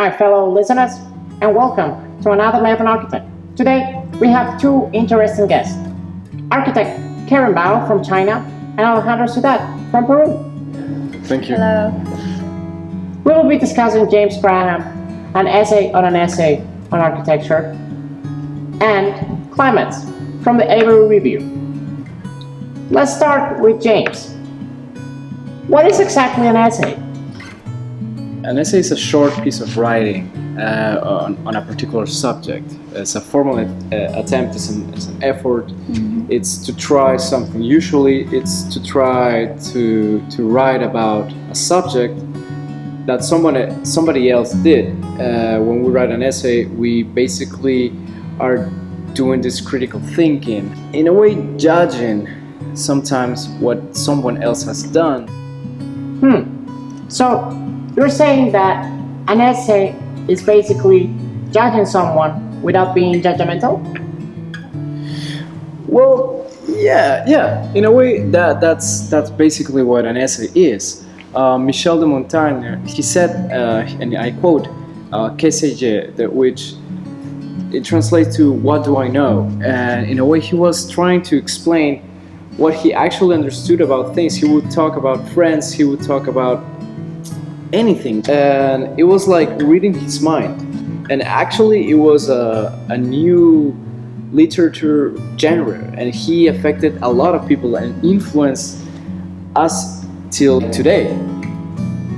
my fellow listeners, and welcome to another Life on Architect. Today, we have two interesting guests. Architect Keren from China and Alejandro from Peru. Thank you. Hello. We will be discussing James Graham, an essay on architecture, and climates from the AAD review. Let's start with James. What is exactly an essay? An essay is a short piece of writing on a particular subject. It's a formal attempt, it's an effort. Mm-hmm. It's to try something. Usually it's to try to write about a subject that somebody else did. When we write an essay, we basically are doing this critical thinking, in a way judging sometimes what someone else has done. So you're saying that an essay is basically judging someone without being judgmental? Well, yeah. In a way, that's basically what an essay is. Michel de Montaigne, he said, and I quote, "Que sais-je," which it translates to "What do I know?" And in a way, he was trying to explain what he actually understood about things. He would talk about friends. He would talk about anything, and it was like reading his mind. And actually it was a new literature genre, and he affected a lot of people and influenced us till today.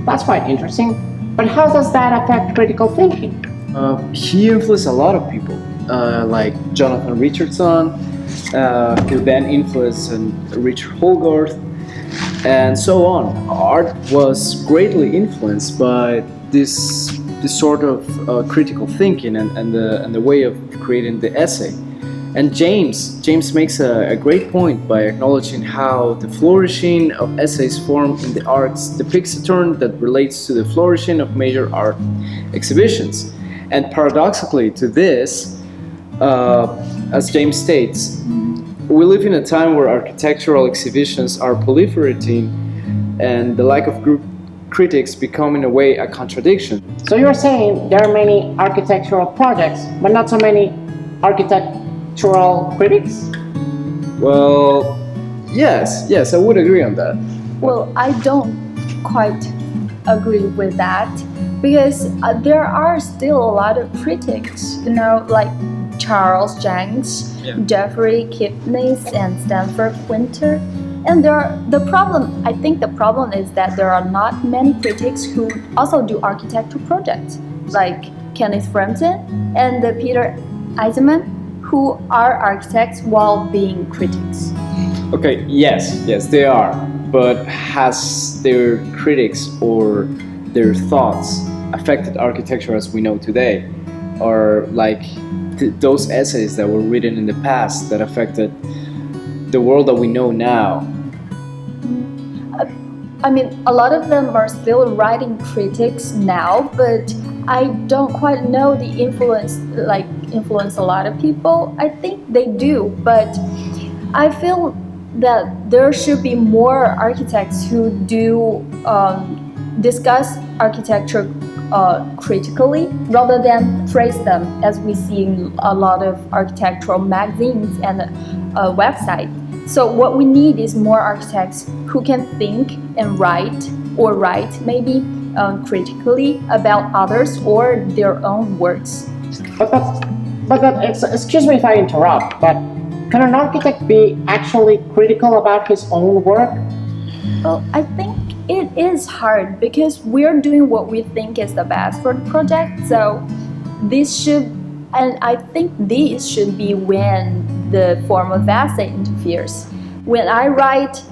That's quite interesting. But how does that affect critical thinking? He influenced a lot of people, like Jonathan Richardson, who then influenced Richard Hogarth, and so on. Art was greatly influenced by this sort of critical thinking and the way of creating the essay. And James makes a great point by acknowledging how the flourishing of essays formed in the arts depicts a turn that relates to the flourishing of major art exhibitions. And paradoxically to this, as James states, we live in a time where architectural exhibitions are proliferating and the lack of group critics become in a way a contradiction. So you're saying there are many architectural projects, but not so many architectural critics? Well, yes, I would agree on that. Well, I don't quite agree with that because there are still a lot of critics, like Charles Jenks, Jeffrey Kipnis, and Stanford Winter. And I think the problem is that there are not many critics who also do architecture projects, like Kenneth Frampton and Peter Eisenman, who are architects while being critics. Okay, yes, they are. But has their critics or their thoughts affected architecture as we know today? Or like those essays that were written in the past that affected the world that we know now? I mean, a lot of them are still writing critics now, but I don't quite know the influence a lot of people. I think they do, but I feel that there should be more architects who do discuss architecture critically rather than praise them, as we see in a lot of architectural magazines and websites. So what we need is more architects who can think and write maybe critically about others or their own works. Excuse me if I interrupt, but can an architect be actually critical about his own work? Well, I think it is hard because we're doing what we think is the best for the project. So I think this should be when the form of essay interferes. When I write,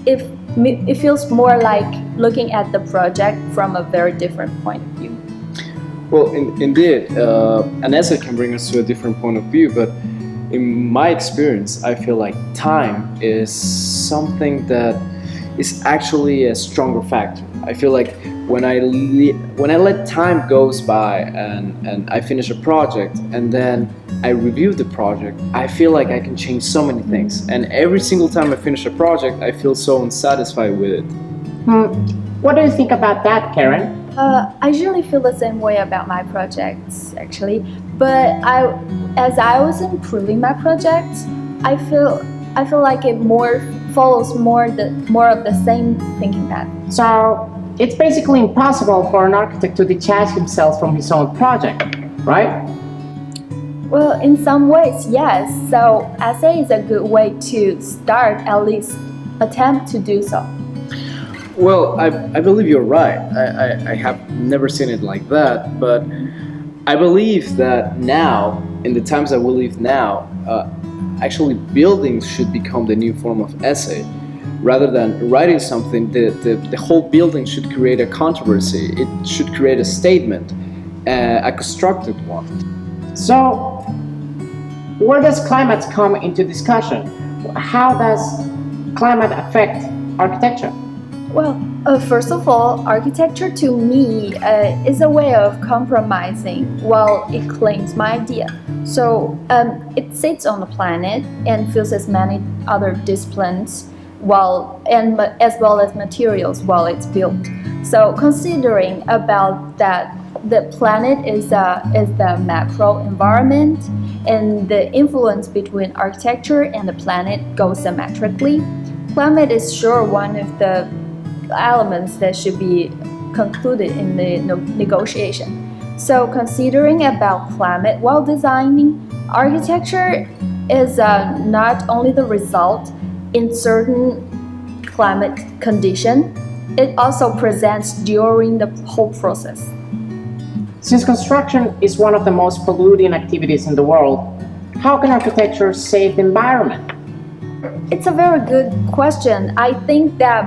it feels more like looking at the project from a very different point of view. Well, indeed, an essay can bring us to a different point of view, but in my experience, I feel like time is something that is actually a stronger factor. I feel like when I let time goes by and I finish a project and then I review the project, I feel like I can change so many things. And every single time I finish a project, I feel so unsatisfied with it. What do you think about that, Keren? I usually feel the same way about my projects actually, but as I was improving my projects, I feel like it more follows more of the same thinking path. So it's basically impossible for an architect to detach himself from his own project, right? Well, in some ways, yes. So essay is a good way to start, at least attempt to do so. Well, I believe you're right. I have never seen it like that, but I believe that now, in the times that we live now, actually buildings should become the new form of essay. Rather than writing something, the whole building should create a controversy. It should create a statement, a constructed one. So where does climate come into discussion? How does climate affect architecture? Well, first of all, architecture to me is a way of compromising while it claims my idea. So it sits on the planet and fuses many other disciplines as well as materials while it's built. So considering about that, the planet is the macro environment, and the influence between architecture and the planet goes symmetrically. Climate is sure one of the elements that should be concluded in the negotiation. So considering about climate while designing, architecture is not only the result in certain climate condition, it also presents during the whole process. Since construction is one of the most polluting activities in the world, how can architecture save the environment? It's a very good question. I think that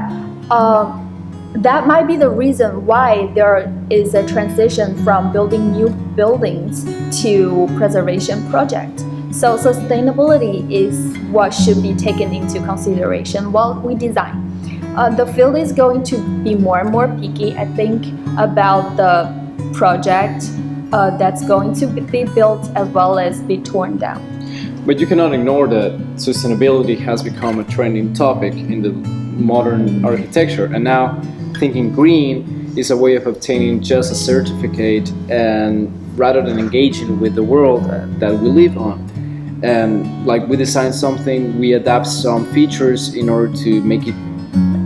that might be the reason why there is a transition from building new buildings to preservation projects. So sustainability is what should be taken into consideration while we design. The field is going to be more and more picky, I think, about the project that's going to be built as well as be torn down. But you cannot ignore that sustainability has become a trending topic in the modern architecture, and now thinking green is a way of obtaining just a certificate, and rather than engaging with the world that we live on. And like we design something, we adapt some features in order to make it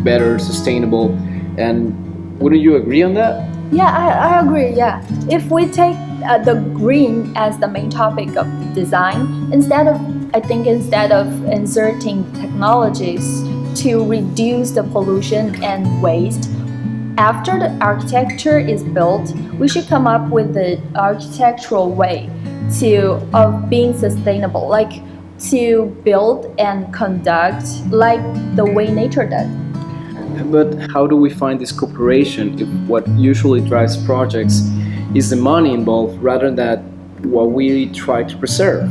better, sustainable. And wouldn't you agree on that? Yeah, I agree. Yeah, if we take the green as the main topic of the design, instead of inserting technologies to reduce the pollution and waste, after the architecture is built, we should come up with the architectural way of being sustainable, like to build and conduct like the way nature does. But how do we find this cooperation if what usually drives projects is the money involved rather than what we try to preserve?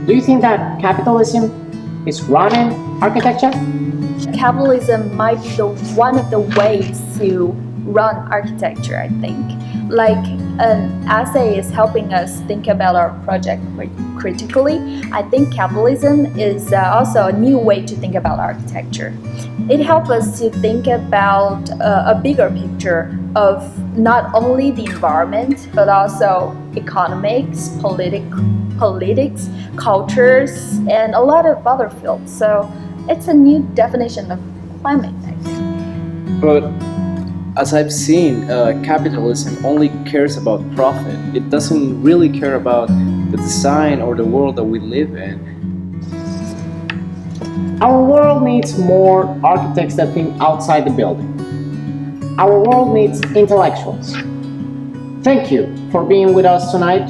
Do you think that capitalism is running architecture? Capitalism might be one of the ways to run architecture, I think. Like an essay is helping us think about our project critically. I think capitalism is also a new way to think about architecture. It helps us to think about a bigger picture of not only the environment, but also economics, politics, cultures, and a lot of other fields. So it's a new definition of climate, I think. But as I've seen, capitalism only cares about profit. It doesn't really care about the design or the world that we live in. Our world needs more architects that think outside the building. Our world needs intellectuals. Thank you for being with us tonight,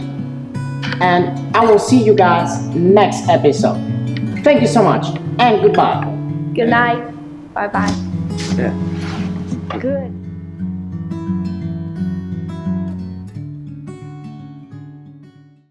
and I will see you guys next episode. Thank you so much, and goodbye. Good night. Bye bye. Yeah. Good.